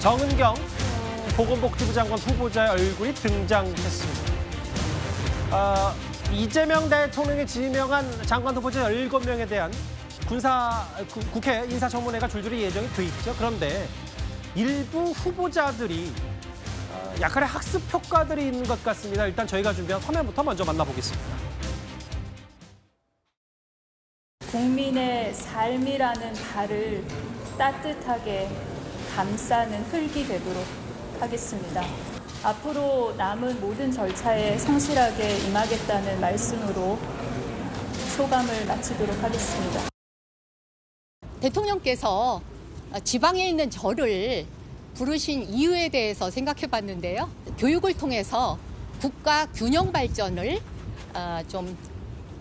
정은경 보건복지부 장관 후보자의 얼굴이 등장했습니다. 이재명 대통령이 지명한 장관 후보자 17명에 대한 국회 인사청문회가 줄줄이 예정이 돼 있죠. 그런데 일부 후보자들이 약간의 학습 효과들이 있는 것 같습니다. 일단 저희가 준비한 화면부터 먼저 만나보겠습니다. 국민의 삶이라는 달을 따뜻하게 감싸는 흙이 되도록 하겠습니다. 앞으로 남은 모든 절차에 성실하게 임하겠다는 말씀으로 소감을 마치도록 하겠습니다. 대통령께서 지방에 있는 저를 부르신 이유에 대해서 생각해 봤는데요. 교육을 통해서 국가 균형 발전을 좀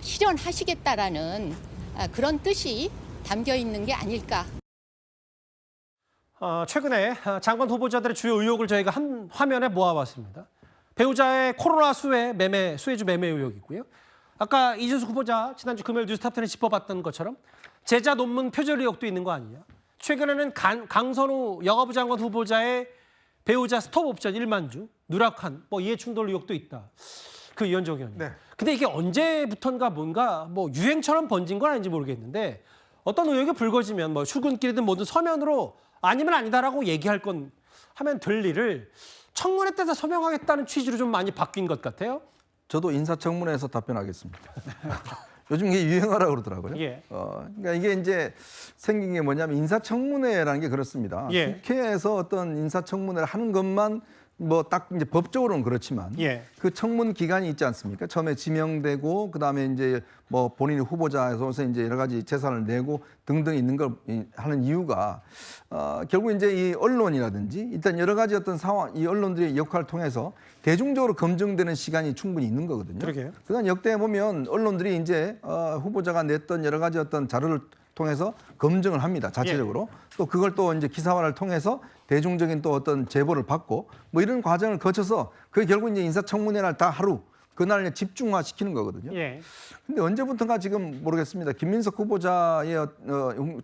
실현하시겠다라는 그런 뜻이 담겨 있는 게 아닐까. 최근에 장관 후보자들의 주요 의혹을 저희가 한 화면에 모아봤습니다. 배우자의 코로나 수혜주 매매 의혹이고요. 아까 이준석 후보자 지난주 금요일 뉴스탑10에 짚어봤던 것처럼 제자 논문 표절 의혹도 있는 거 아니냐. 최근에는 강선우 여가부 장관 후보자의 배우자 스톱옵션 1만 주, 누락한 이해충돌 의혹도 있다. 그 이현정 의원님. 네. 근데 이게 언제부턴가 뭔가 유행처럼 번진 건 아닌지 모르겠는데 어떤 의혹이 불거지면 출근길이든 뭐든 서면으로 아니면 아니다라고 얘기할 건 하면 될 일을 청문회 때서 서명하겠다는 취지로 좀 많이 바뀐 것 같아요. 저도 인사청문회에서 답변하겠습니다. 요즘 이게 유행어라고 그러더라고요. 예. 그러니까 이게 이제 생긴 게 뭐냐면 인사청문회라는 게 그렇습니다. 예. 국회에서 어떤 인사청문회를 하는 것만 딱 이제 법적으로는 그렇지만 예. 그 청문 기간이 있지 않습니까? 처음에 지명되고 그다음에 이제 본인이 후보자에서 이제 여러 가지 재산을 내고 등등 있는 걸 하는 이유가 결국 이제 이 언론이라든지 일단 여러 가지 어떤 상황, 이 언론들의 역할을 통해서 대중적으로 검증되는 시간이 충분히 있는 거거든요. 그러게요. 그다음 역대 보면 언론들이 이제 후보자가 냈던 여러 가지 어떤 자료를 통해서 검증을 합니다. 자체적으로. 또 그걸 또 이제 기사화를 통해서 대중적인 또 어떤 제보를 받고 이런 과정을 거쳐서 그게 결국 이제 인사청문회를 다 하루 그날 집중화시키는 거거든요. 예. 근데 언제부턴가 지금 모르겠습니다. 김민석 후보자의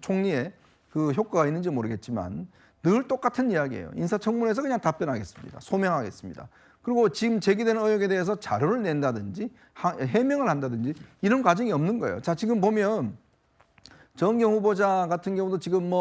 총리의 그 효과가 있는지 모르겠지만 늘 똑같은 이야기예요. 인사청문회에서 그냥 답변하겠습니다. 소명하겠습니다. 그리고 지금 제기되는 의혹에 대해서 자료를 낸다든지 해명을 한다든지 이런 과정이 없는 거예요. 자, 지금 보면 정은경 후보자 같은 경우도 지금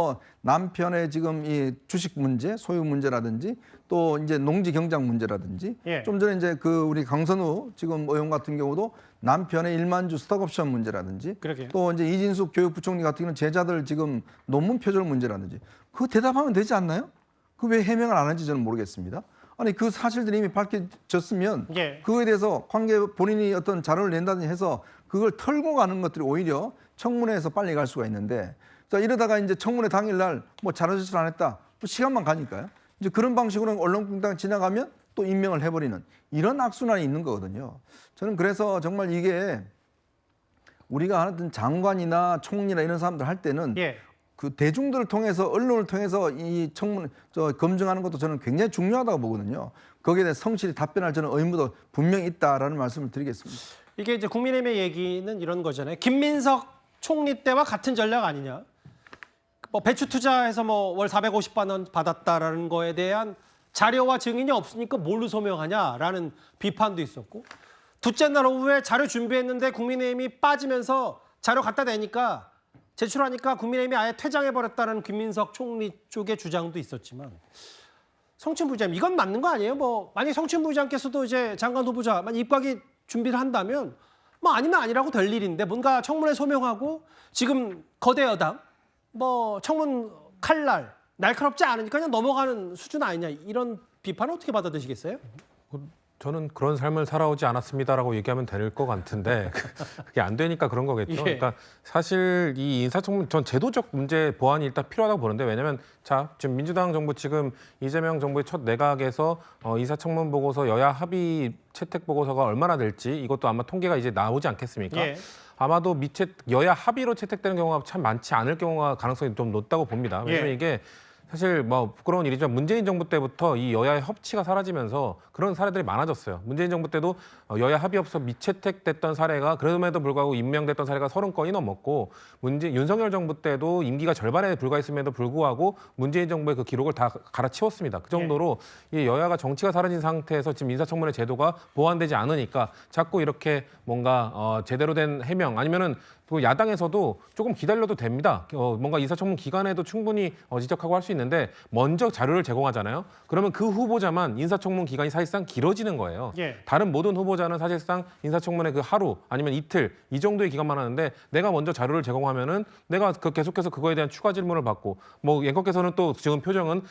남편의 지금 이 주식 문제, 소유 문제라든지 또 이제 농지 경작 문제라든지 예. 좀 전에 이제 우리 강선우 지금 의원 같은 경우도 남편의 1만 주 스톡옵션 문제라든지 그러게요. 또 이제 이진숙 교육부총리 같은 경우는 제자들 지금 논문 표절 문제라든지 그거 대답하면 되지 않나요? 그 왜 해명을 안 하는지 저는 모르겠습니다. 아니 그 사실들이 이미 밝혀졌으면 예. 그거에 대해서 본인이 어떤 자료를 낸다든지 해서 그걸 털고 가는 것들이 오히려 청문회에서 빨리 갈 수가 있는데 자 이러다가 이제 청문회 당일날 자료 제출 안 했다 시간만 가니까요. 이제 그런 방식으로 언론공장 지나가면 또 임명을 해버리는 이런 악순환이 있는 거거든요. 저는 그래서 정말 이게 우리가 하는 장관이나 총리나 이런 사람들 할 때는 예. 그 대중들을 통해서 언론을 통해서 이 청문 검증하는 것도 저는 굉장히 중요하다고 보거든요. 거기에 대해 성실히 답변할 저는 의무도 분명히 있다라는 말씀을 드리겠습니다. 이게 이제 국민의힘의 얘기는 이런 거잖아요. 김민석 총리 때와 같은 전략 아니냐. 배추 투자해서 월 450만 원 받았다라는 거에 대한 자료와 증인이 없으니까 뭘로 소명하냐라는 비판도 있었고 둘째 날 오후에 자료 준비했는데 국민의힘이 빠지면서 자료 갖다 대니까 제출하니까 국민의힘이 아예 퇴장해버렸다는 김민석 총리 쪽의 주장도 있었지만 성춘 부의장 이건 맞는 거 아니에요? 만약 성춘 부의장께서도 이제 장관 후보자 입각이 준비를 한다면 아니면 아니라고 될 일인데 뭔가 청문회 소명하고 지금 거대 여당 청문 칼날 날카롭지 않으니까 그냥 넘어가는 수준 아니냐 이런 비판을 어떻게 받아들이시겠어요? 저는 그런 삶을 살아오지 않았습니다라고 얘기하면 될 것 같은데 그게 안 되니까 그런 거겠죠. 예. 그러니까 사실 이 인사청문 전 제도적 문제 보완이 일단 필요하다고 보는데 왜냐하면 지금 민주당 정부 지금 이재명 정부의 첫 내각에서 인사청문 보고서 여야 합의 채택 보고서가 얼마나 될지 이것도 아마 통계가 이제 나오지 않겠습니까? 예. 아마도 여야 합의로 채택되는 경우가 참 많지 않을 경우가 가능성이 좀 높다고 봅니다. 왜냐하면 예. 이게 사실 뭐 부끄러운 일이지만 문재인 정부 때부터 이 여야의 협치가 사라지면서 그런 사례들이 많아졌어요. 문재인 정부 때도 여야 합의 없어 미채택됐던 사례가 그럼에도 불구하고 임명됐던 사례가 30건이 넘었고 윤석열 정부 때도 임기가 절반에 불과했음에도 불구하고 문재인 정부의 그 기록을 다 갈아치웠습니다. 그 정도로 이 여야가 정치가 사라진 상태에서 지금 인사청문회 제도가 보완되지 않으니까 자꾸 이렇게 뭔가 제대로 된 해명 아니면은 또 야당에서도 조금 기다려도 됩니다. 뭔가 인사청문 기간에도 충분히 지적하고 할 수 있는데 먼저 자료를 제공하잖아요. 그러면 그 후보자만 인사청문 기간이 사실상 길어지는 거예요. 예. 다른 모든 후보자는 사실상 인사청문회 그 하루 아니면 이틀 이 정도의 기간만 하는데 내가 먼저 자료를 제공하면은 내가 계속해서 그거에 대한 추가 질문을 받고 뭐 앵커께서는 또 지금 표정은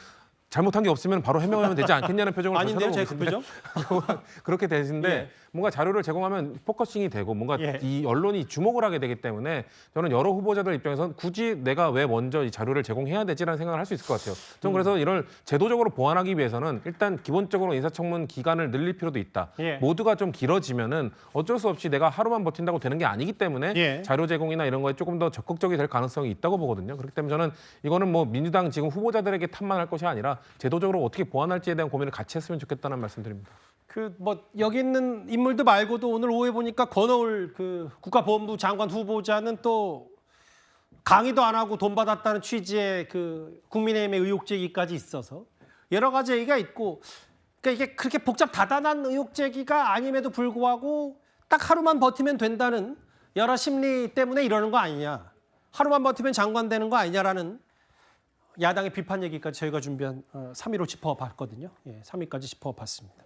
잘못한 게 없으면 바로 해명하면 되지 않겠냐는 표정을 아닌데요, 제 쳐다보고 표정? 그렇게 되시는데 예. 뭔가 자료를 제공하면 포커싱이 되고 뭔가 예. 이 언론이 주목을 하게 되기 때문에 저는 여러 후보자들 입장에서는 굳이 내가 왜 먼저 이 자료를 제공해야 되지라는 생각을 할 수 있을 것 같아요. 저는 그래서 이걸 제도적으로 보완하기 위해서는 일단 기본적으로 인사청문 기간을 늘릴 필요도 있다. 예. 모두가 좀 길어지면은 어쩔 수 없이 내가 하루만 버틴다고 되는 게 아니기 때문에 예. 자료 제공이나 이런 거에 조금 더 적극적이 될 가능성이 있다고 보거든요. 그렇기 때문에 저는 이거는 뭐 민주당 지금 후보자들에게 탓만 할 것이 아니라 제도적으로 어떻게 보완할지에 대한 고민을 같이 했으면 좋겠다는 말씀드립니다. 그 뭐 여기 있는 인물들 말고도 오늘 오후에 보니까 권오을 그 국가보훈부 장관 후보자는 또 강의도 안 하고 돈 받았다는 취지의 그 국민의힘의 의혹 제기까지 있어서 여러 가지 얘기가 있고 그러니까 이게 그렇게 복잡 다단한 의혹 제기가 아님에도 불구하고 딱 하루만 버티면 된다는 여러 심리 때문에 이러는 거 아니냐. 하루만 버티면 장관 되는 거 아니냐라는 야당의 비판 얘기까지 저희가 준비한 3위로 짚어봤거든요. 예, 3위까지 짚어봤습니다.